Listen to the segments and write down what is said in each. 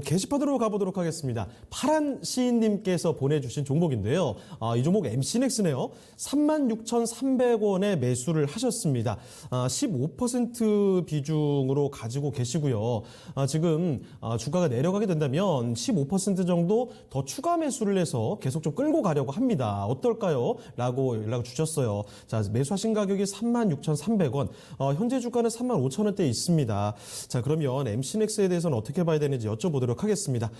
게시판으로 가보도록 하겠습니다. 파란 시인님께서 보내주신 종목인데요. 이 종목 MC넥스네요. 36,300원에 매수를 하셨습니다. 15% 비중으로 가지고 계시고요. 지금 주가가 내려가게 된다면 15% 정도 더 추가 매수를 해서 계속 좀 끌고 가려고 합니다. 어떨까요? 라고 연락을 주셨어요. 자, 매수하신 가격이 36,300원. 현재 주가는 35,000원대에 있습니다. 자, 그러면 MC넥스에 대해서는 어떻게 봐야 되는지 여쭤보도록 하겠습니다.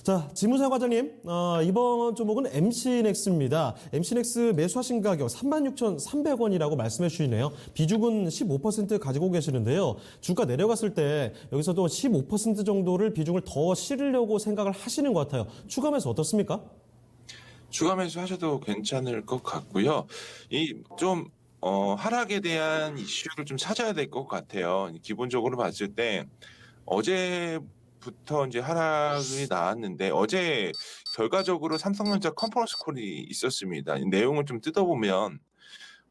자, 지무사 과장님, 이번 종목은 MC넥스입니다. MC넥스 매수하신 가격 36,300원이라고 말씀해 주시네요. 비중은 15% 가지고 계시는데요. 주가 내려갔을 때 여기서도 15% 정도를 비중을 더 실으려고 생각을 하시는 것 같아요. 추가 매수 어떻습니까? 추가 매수 하셔도 괜찮을 것 같고요. 하락에 대한 이슈를 좀 찾아야 될 것 같아요. 기본적으로 봤을 때 어제부터 이제 하락이 나왔는데 어제 결과적으로 삼성전자 컨퍼런스 콜이 있었습니다. 이 내용을 좀 뜯어보면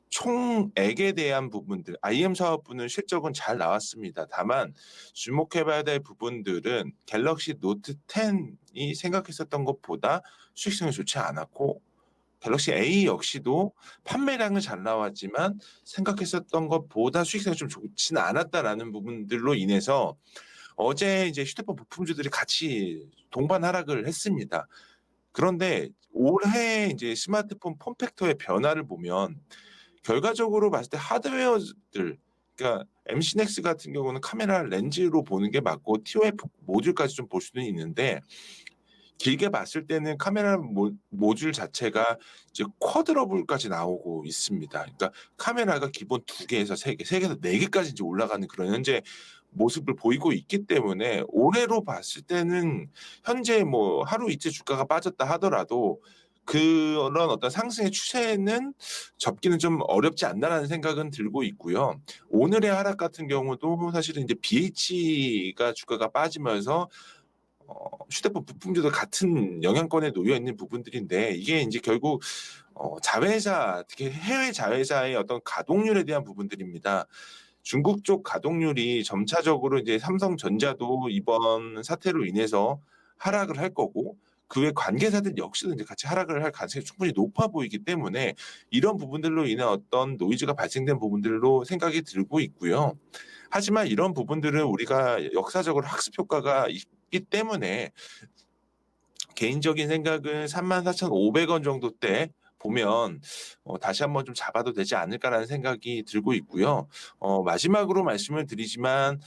총액에 대한 부분들, IM 사업부는 실적은 잘 나왔습니다. 다만 주목해봐야 될 부분들은 갤럭시 노트 10이 생각했었던 것보다 수익성이 좋지 않았고 갤럭시 A 역시도 판매량은 잘 나왔지만 생각했었던 것보다 수익성이 좀 좋지는 않았다라는 부분들로 인해서 어제 이제 휴대폰 부품주들이 같이 동반 하락을 했습니다. 그런데 올해 이제 스마트폰 폼팩터의 변화를 보면 결과적으로 봤을 때 하드웨어들, 그러니까 MC넥스 같은 경우는 카메라 렌즈로 보는 게 맞고 TOF 모듈까지 좀 볼 수는 있는데 길게 봤을 때는 카메라 모듈 자체가 이제 쿼드러블까지 나오고 있습니다. 그러니까 카메라가 기본 2개에서 3개, 3개에서 4개까지 이제 올라가는 그런 현재 모습을 보이고 있기 때문에 올해로 봤을 때는 현재 뭐 하루 이틀 주가가 빠졌다 하더라도 그런 어떤 상승의 추세는 접기는 좀 어렵지 않나라는 생각은 들고 있고요. 오늘의 하락 같은 경우도 사실은 이제 BH가 주가가 빠지면서 휴대폰 부품주도 같은 영향권에 놓여 있는 부분들인데 이게 이제 결국 자회사, 특히 해외 자회사의 어떤 가동률에 대한 부분들입니다. 중국 쪽 가동률이 점차적으로 이제 삼성전자도 이번 사태로 인해서 하락을 할 거고 그 외 관계사들 역시도 이제 같이 하락을 할 가능성이 충분히 높아 보이기 때문에 이런 부분들로 인해 어떤 노이즈가 발생된 부분들로 생각이 들고 있고요. 하지만 이런 부분들은 우리가 역사적으로 학습 효과가 있기 때문에 개인적인 생각은 34,500원 정도대 보면 다시 한번 좀 잡아도 되지 않을까라는 생각이 들고 있고요. 마지막으로 말씀을 드리지만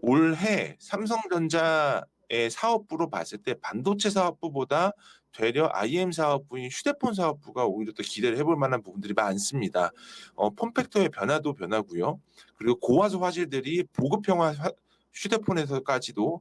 올해 삼성전자의 사업부로 봤을 때 반도체 사업부보다 되려 IM 사업부인 휴대폰 사업부가 오히려 더 기대를 해볼 만한 부분들이 많습니다. 폼팩터의 변화도 변하고요. 그리고 고화소 화질들이 보급형화 휴대폰에서까지도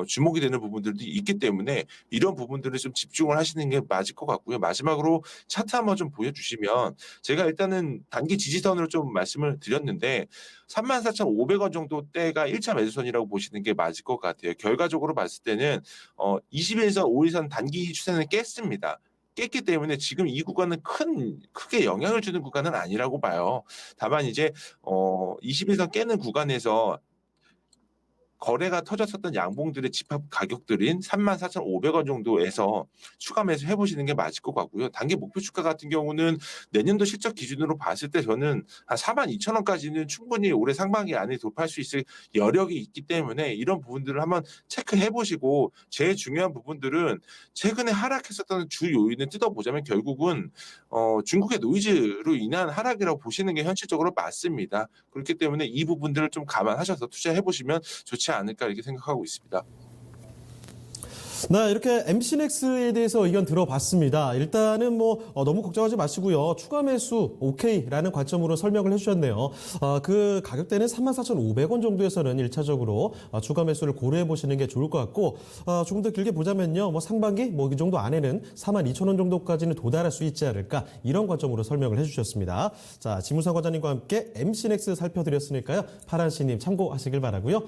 주목이 되는 부분들도 있기 때문에 이런 부분들을 좀 집중을 하시는 게 맞을 것 같고요. 마지막으로 차트 한번 좀 보여주시면 제가 일단은 단기 지지선으로 좀 말씀을 드렸는데 34,500원 정도 대가 1차 매수선이라고 보시는 게 맞을 것 같아요. 결과적으로 봤을 때는 20일선, 5일선 단기 추세는 깼습니다. 깼기 때문에 지금 이 구간은 크게 영향을 주는 구간은 아니라고 봐요. 다만 이제 21선 깨는 구간에서 거래가 터졌었던 양봉들의 집합 가격들인 34,500원 정도에서 추가 매수 해보시는 게 맞을 것 같고요. 단기 목표 주가 같은 경우는 내년도 실적 기준으로 봤을 때 저는 한 42,000원까지는 충분히 올해 상반기 안에 돌파할 수 있을 여력이 있기 때문에 이런 부분들을 한번 체크해 보시고 제일 중요한 부분들은 최근에 하락했었던 주 요인을 뜯어보자면 결국은 중국의 노이즈로 인한 하락이라고 보시는 게 현실적으로 맞습니다. 그렇기 때문에 이 부분들을 좀 감안하셔서 투자해 보시면 좋지 않을까 이렇게 생각하고 있습니다. 네, 이렇게 MC넥스에 대해서 의견 들어봤습니다. 일단은 너무 걱정하지 마시고요. 추가 매수 오케이라는 관점으로 설명을 해주셨네요. 그 가격대는 34,500원 정도에서는 1차적으로 추가 매수를 고려해 보시는 게 좋을 것 같고 조금 더 길게 보자면요. 상반기 이 정도 안에는 42,000원 정도까지는 도달할 수 있지 않을까 이런 관점으로 설명을 해주셨습니다. 자, 지무사 과장님과 함께 MC넥스 살펴드렸으니까요. 파란씨님 참고하시길 바라고요.